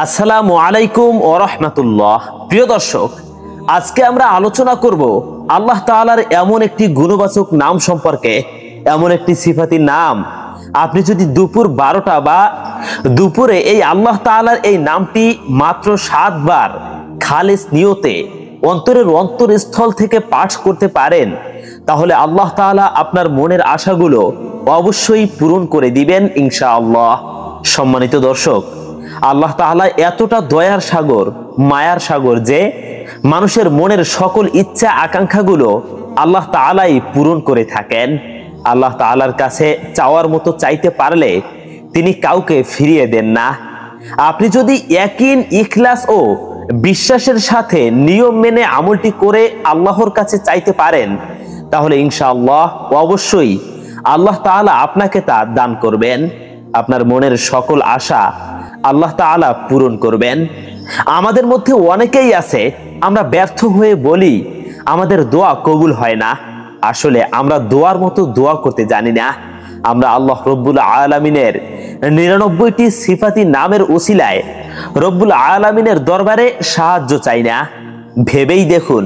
আসসালামু আলাইকুম ওয়া রাহমাতুল্লাহ। প্রিয় দর্শক, আজকে আমরা আলোচনা করব আল্লাহ তাআলার এমন একটি গুণবাচক নাম সম্পর্কে, এমন একটি সিফাতি নাম। আপনি যদি দুপুর 12টা বা দুপুরে এই আল্লাহ তাআলার এই নামটি মাত্র 7 বার খালেস নিয়তে অন্তরের অন্তরস্থল থেকে পাঠ করতে পারেন, তাহলে আল্লাহ তাআলা আপনার মনের আশাগুলো অবশ্যই পূরণ করে দিবেন ইনশাআল্লাহ। সম্মানিত দর্শক, আল্লাহ তাআলা এতটা দয়ার সাগর, মায়ার সাগর যে মানুষের মনের সকল ইচ্ছা আকাঙ্ক্ষাগুলো আল্লাহ তাআলাই পূরণ করে থাকেন। আল্লাহ তাআলার কাছে চাওয়ার মতো চাইতে পারলে তিনি কাউকে ফিরিয়ে দেন না। আপনি যদি ইয়াকিন, ইখলাস ও বিশ্বাসের সাথে নিয়ম মেনে আমলটি করে আল্লাহর কাছে চাইতে পারেন, তাহলে ইনশাআল্লাহ অবশ্যই আল্লাহ তাআলা আপনাকে তা দান করবেন। আপনার মনের সকল আশা আল্লাহ তাআলা পূরণ করবেন। আমাদের মধ্যে অনেকেই আছে, আমরা ব্যর্থ হয়ে বলি আমাদের দোয়া কবুল হয় না। আসলে আমরা দোয়ার মতো দোয়া করতে জানি না। আমরা আল্লাহ রব্বুল আলামিনের 99টি সিফাতি নামের ওসিলায় রব্বুল আলামিনের দরবারে সাহায্য চাই না। ভেবেই দেখুন,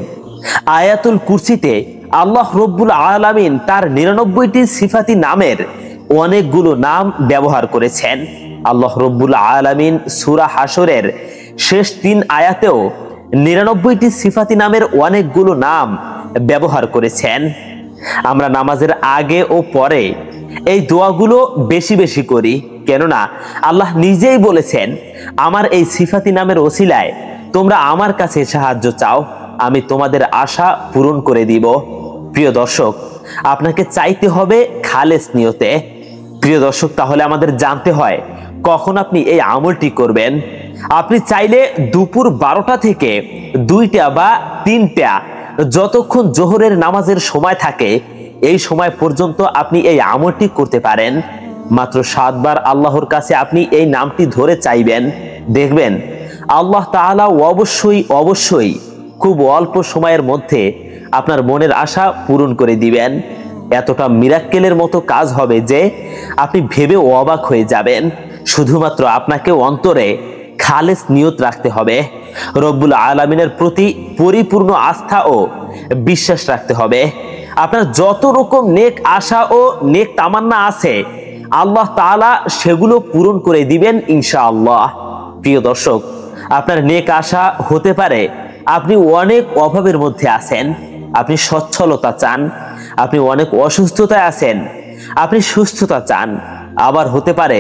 আয়াতুল কুরসিতে আল্লাহ রব্বুল আলামিন তার 99টি সিফাতি নামের অনেকগুলো নাম ব্যবহার করেছেন। আল্লাহ রব্বুল আলামিন সূরা হাশরের শেষ 3 আয়াতেও 99টি সিফাতি নামের অনেকগুলো নাম ব্যবহার করেছেন। আমরা নামাজের আগে ও পরে এই দোয়াগুলো বেশি বেশি করি, কেননা আল্লাহ নিজেই বলেছেন, আমার এই সিফাতি নামের ওসিলায় তোমরা আমার কাছে সাহায্য চাও, আমি তোমাদের আশা পূরণ করে দিব। প্রিয় দর্শক, আপনাকে চাইতে হবে খালেস নিয়তে। প্রিয় দর্শক, তাহলে আমাদের জানতে হয় কখন আপনি এই আমলটি করবেন। আপনি চাইলে দুপুর 12টা থেকে 2টা বা 3টা, যতক্ষণ জোহরের নামাজের সময় থাকে এই সময় পর্যন্ত আপনি এই আমলটি করতে পারেন। মাত্র 7 বার আল্লাহর কাছে আপনি এই নামটি ধরে চাইবেন, দেখবেন আল্লাহ তাআলা অবশ্যই খুব অল্প সময়ের মধ্যে আপনার মনের আশা পূরণ করে দিবেন। এতটা মিরাক্কেলের মতো কাজ হবে যে আপনি ভেবে অবাক হয়ে যাবেন। শুধুমাত্র আপনাকে অন্তরে খালেস নিয়ত রাখতে হবে, রব্বুল আলামিনের প্রতি পরিপূর্ণ আস্থা ও বিশ্বাস রাখতে হবে। আপনার যত রকম নেক আশা ও নেক তামান্না আছে আল্লাহ তাআলা সেগুলো পূরণ করে দিবেন ইনশাআল্লাহ। প্রিয় দর্শক, আপনার নেক আশা হতে পারে আপনি অনেক অভাবের মধ্যে আছেন, আপনি সচ্ছলতা চান, আপনি অনেক অসুস্থতায় আছেন, আপনি সুস্থতা চান। আবার হতে পারে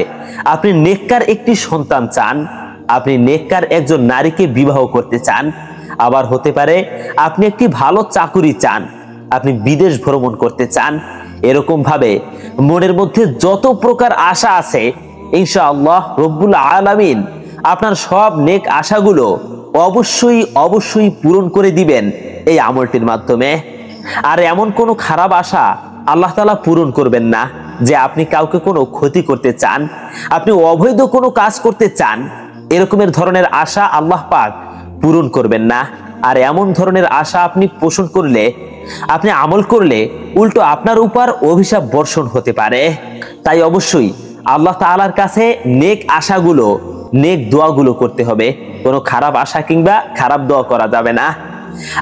আপনি নেককার একটি সন্তান চান, আপনি নেককার একজন নারীকে বিবাহ করতে চান। আবার হতে পারে আপনি একটি ভালো চাকুরি চান, আপনি বিদেশ ভ্রমণ করতে চান। এরকম ভাবে মনের মধ্যে যত প্রকার আশা আছে ইনশাআল্লাহ রব্বুল আলামিন আপনার সব নেক আশাগুলো অবশ্যই পূরণ করে দিবেন এই আমলটির মাধ্যমে। আর এমন কোনো খারাপ আশা আল্লাহ তাআলা পূরণ করবেন না যে আপনি কাউকে কোনো ক্ষতি করতে চান, আপনি অবৈধ কোনো কাজ করতে চান, এরকমের ধরনের আশা আল্লাহ পাক পূরণ করবেন না। আর এমন ধরনের আশা আপনি পোষণ করলে, আপনি আমল করলে উল্টো আপনার উপর অভিশাপ বর্ষণ হতে পারে। তাই অবশ্যই আল্লাহ তাআলার কাছে নেক আশাগুলো, নেক দোয়াগুলো করতে হবে। কোনো খারাপ আশা কিংবা খারাপ দোয়া করা যাবে না।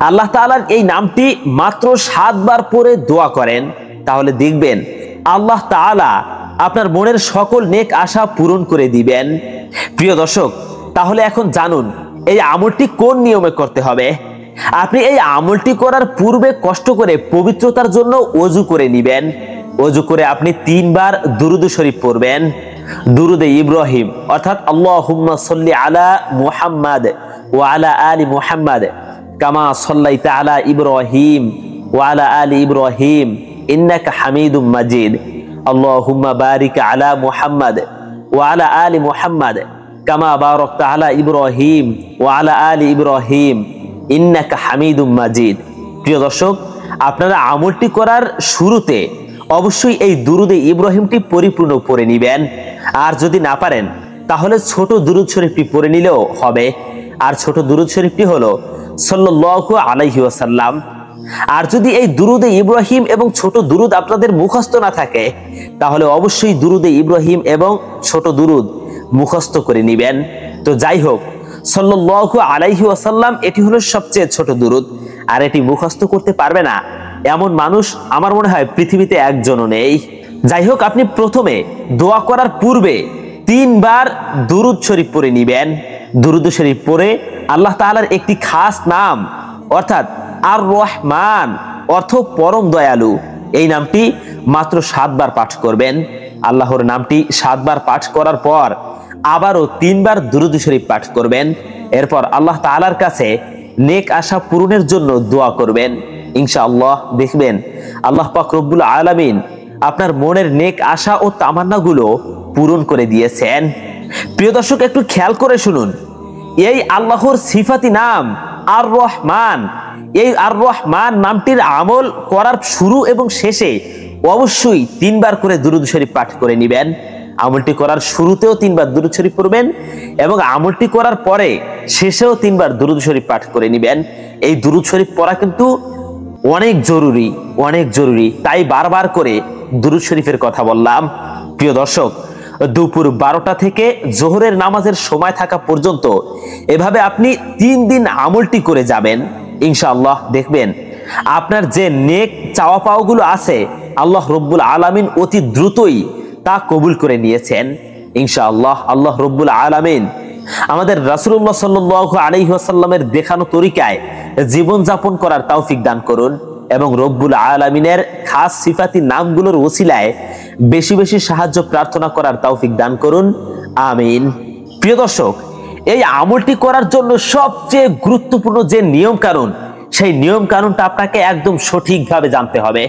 আল্লাহ তাআলার এই নামটি মাত্র 7 বার পরে দোয়া করেন, তাহলে দেখবেন আল্লাহ তাআলা আপনার মনের সকল নেক আশা পূরণ করে দিবেন। প্রিয় দর্শক, তাহলে এখন জানুন এই আমলটি কোন নিয়মে করতে হবে। আপনি এই আমলটি করার পূর্বে কষ্ট করে পবিত্রতার জন্য ওযু করে নেবেন। ওযু করে আপনি 3 বার দুরূদ শরীফ পড়বেন। দুরূদে ইব্রাহিম, অর্থাৎ আল্লাহুম্মা সাল্লি আলা মুহাম্মাদ ওয়া আলা আলি মুহাম্মাদ কামা সাল্লাইতা আলা ইব্রাহিম ওয়া আলা আলি ইব্রাহিম ইন্নাকা হামিদুম মাজিদ। আল্লাহুম্মা বারিক আলা মুহাম্মাদ ওয়া আলা আলি মুহাম্মাদ কামা বারাকতা আলা ইব্রাহিম ওয়া আলা আলি ইব্রাহিম ইন্নাকা হামিদুম মাজিদ। প্রিয় দর্শক, আপনারা আমলটি করার শুরুতে অবশ্যই এই দুরূদে ইব্রাহিমটি পরিপূর্ণ পড়ে নেবেন। আর যদি না পারেন তাহলে ছোট দুরূদ শরীফটি পড়ে নিলেও হবে। আর ছোট দুরূদ শরীফটি হলো সাল্লাল্লাহু আলাইহি ওয়াসাল্লাম। আর যদি এই দুরূদে ইব্রাহিম এবং ছোট দুরূদ আপনাদের মুখস্থ না থাকে তাহলে অবশ্যই দুরূদে ইব্রাহিম এবং ছোট দুরূদ মুখস্থ করে নেবেন। তো যাই হোক, সাল্লাল্লাহু আলাইহি ওয়াসাল্লাম এটি হলো সবচেয়ে ছোট দুরূদ, আর এটি মুখস্থ করতে পারবে না এমন মানুষ আমার মনে হয় পৃথিবীতে একজনও নেই। যাই হোক, আপনি প্রথমে দোয়া করার পূর্বে 3 বার দুরূদ শরীফ পড়ে নিবেন। দুরূদ শরীফ পড়ে আল্লাহ তাআলার একটি খাস নাম অর্থাৎ আর রহমান অর্থ পরম দয়ালু এই নামটি মাত্র 7 বার পাঠ করবেন। আল্লাহর নামটি 7 বার পাঠ করার পর আবারও 3 বার দুরূদ শরীফ পাঠ করবেন। এরপর আল্লাহ তাআলার কাছে নেক আশা পূরণের জন্য দোয়া করবেন। ইনশাআল্লাহ দেখবেন আল্লাহ পাক রব্বুল আলামিন আপনার মনের নেক আশা ও তামান্নাগুলো পূরণ করে দিয়েছেন। প্রিয় দর্শক, একটু খেয়াল করে শুনুন, এই আল্লাহর সিফাতি নাম আর রহমান, এই আর রহমান নামটির আমল করার শুরু এবং শেষে অবশ্যই 3 বার করে দুরূদ শরীফ পাঠ করে নেবেন। আমলটি করার শুরুতেও 3 বার দুরূদ শরীফ পড়বেন এবং আমলটি করার পরে শেষেও 3 বার দুরূদ শরীফ পাঠ করে নেবেন। এই দুরূদ শরীফ পড়া কিন্তু অনেক জরুরি, অনেক জরুরি, তাই বারবার করে দুরূদ শরীফের কথা বললাম। প্রিয় দর্শক, দুপুর 12টা থেকে জোহরের নামাজের সময় থাকা পর্যন্ত এভাবে আপনি 3 দিন আমলটি করে যাবেন। ইনশাআল্লাহ দেখবেন আপনার যে নেক চাওয়া পাওয়াগুলো আছে আল্লাহ রব্বুল আলামিন অতি দ্রুতই তা কবুল করে নিয়েছেন। ইনশাআল্লাহ আল্লাহ রব্বুল আলামিন আমাদের রাসূলুল্লাহ সাল্লাল্লাহু আলাইহি ওয়াসাল্লামের দেখানো তরিকায় জীবন যাপন করার তৌফিক দান করুন এবং রব্বুল আলামিনের খাস সিফাতি নামগুলোর ওসিলায় বেশি বেশি সাহায্য প্রার্থনা করার তৌফিক দান করুন, আমিন। প্রিয় দর্শক, এই আমলটি করার জন্য সবচেয়ে গুরুত্বপূর্ণ যে নিয়ম কানুন, সেই নিয়ম কানুনটা আপনাকে একদম সঠিকভাবে জানতে হবে।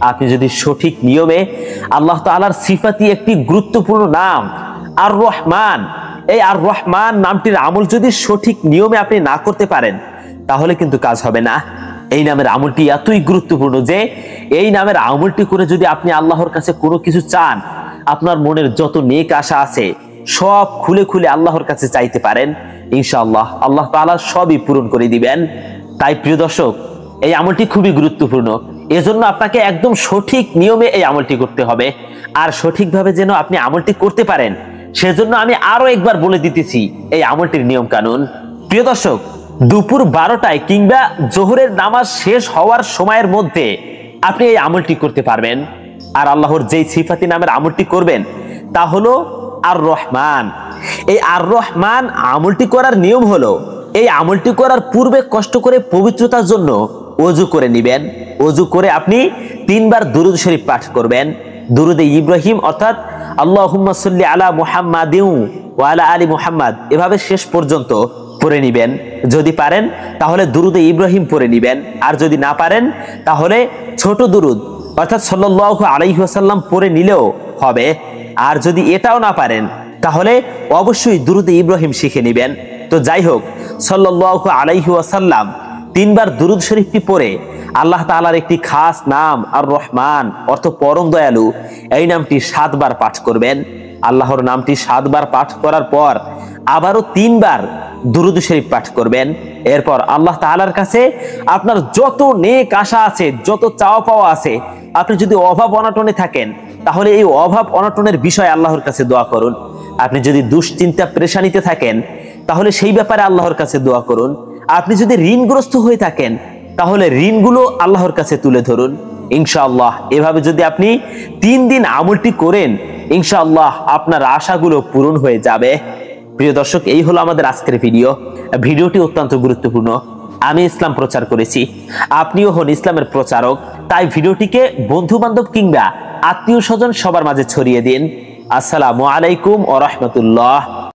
আপনি যদি সঠিক নিয়মে আল্লাহ তাআলার সিফাতি একটি গুরুত্বপূর্ণ নাম আর রহমান, এই আর রহমান নামটির আমল যদি সঠিক নিয়মে আপনি না করতে পারেন তাহলে কিন্তু কাজ হবে না। এই নামের আমলটি এতই গুরুত্বপূর্ণ যে এই নামের আমলটি করে যদি আপনি আল্লাহর কাছে কোনো কিছু চান, আপনার মনের যত নেক আশা আছে সব খুলে খুলে আল্লাহর কাছে চাইতে পারেন। ইনশাআল্লাহ আল্লাহ তাআলা সবই পূরণ করে দিবেন। তাই প্রিয় দর্শক, এই আমলটি খুবই গুরুত্বপূর্ণ, এজন্য আপনাকে একদম সঠিক নিয়মে এই আমলটি করতে হবে। আর সঠিকভাবে যেন আপনি আমলটি করতে পারেন সেজন্য আমি আরো একবার বলে দিতেছি এই আমলটির নিয়ম কানুন। প্রিয় দর্শক, দুপুর 12টায় কিংবা জোহরের নামাজ শেষ হওয়ার সময়ের মধ্যে আপনি এই আমলটি করতে পারবেন। আর আল্লাহর যেই সিফাতি নামের আমলটি করবেন তা হলো আর রহমান। এই আর রহমান আমলটি করার নিয়ম হলো, এই আমলটি করার পূর্বে কষ্ট করে পবিত্রতার জন্য ওযু করে নেবেন। ওযু করে আপনি 3 বার দুরূদ শরীফ পাঠ করবেন। দুরূদে ইব্রাহিম অর্থাৎ আল্লাহুম্মা সাল্লি আলা মুহাম্মাদিন ওয়া আলা আলি মুহাম্মাদ এভাবে শেষ পর্যন্ত পড়ে নেবেন। যদি পারেন তাহলে দুরূদে ইব্রাহিম পড়ে নেবেন, আর যদি না পারেন তাহলে ছোট দুরূদ অর্থাৎ সাল্লাল্লাহু আলাইহি ওয়াসাল্লাম পড়ে নিলেও হবে। আর যদি এটাও না পারেন তাহলে অবশ্যই দুরূদে ইব্রাহিম শিখে নেবেন। তো যাই হোক, সাল্লাল্লাহু আলাইহি ওয়াসাল্লাম 3 বার দুরূদ শরীফটি পড়ে আল্লাহ তাআলার একটি খাস নাম আর রহমান অর্থ পরম দয়ালু এই নামটি 7 বার পাঠ করবেন। আল্লাহর নামটি 7 বার পাঠ করার পর আবারও 3 বার দুরূদ শরীফ পাঠ করবেন। এরপর আল্লাহ তাআলার কাছে আপনার যত নেক আশা আছে, যত চাওয়া পাওয়া আছে, আপনি যদি অভাব অনটনে থাকেন তাহলে এই অভাব অনটনের বিষয়ে আল্লাহর কাছে দোয়া করুন। আপনি যদি দুশ্চিন্তা পেরেশানিতে থাকেন তাহলে সেই ব্যাপারে আল্লাহর কাছে দোয়া করুন। আপনি যদি ঋণগ্রস্ত হয়ে থাকেন তাহলে ঋণগুলো আল্লাহর কাছে তুলে ধরুন। ইনশাআল্লাহ এভাবে যদি আপনি 3 দিন আমলটি করেন, ইনশাআল্লাহ আপনার আশাগুলো পূরণ হয়ে যাবে। প্রিয় দর্শক, এই হলো আমাদের আজকের ভিডিওটি অত্যন্ত গুরুত্বপূর্ণ। আমি ইসলাম প্রচার করেছি, আপনিও হন ইসলামের প্রচারক। তাই ভিডিওটিকে বন্ধু বান্ধব কিংবা আত্মীয় স্বজন সবার মাঝে ছড়িয়ে দিন। আসসালামু আলাইকুম ওয়া রাহমাতুল্লাহ।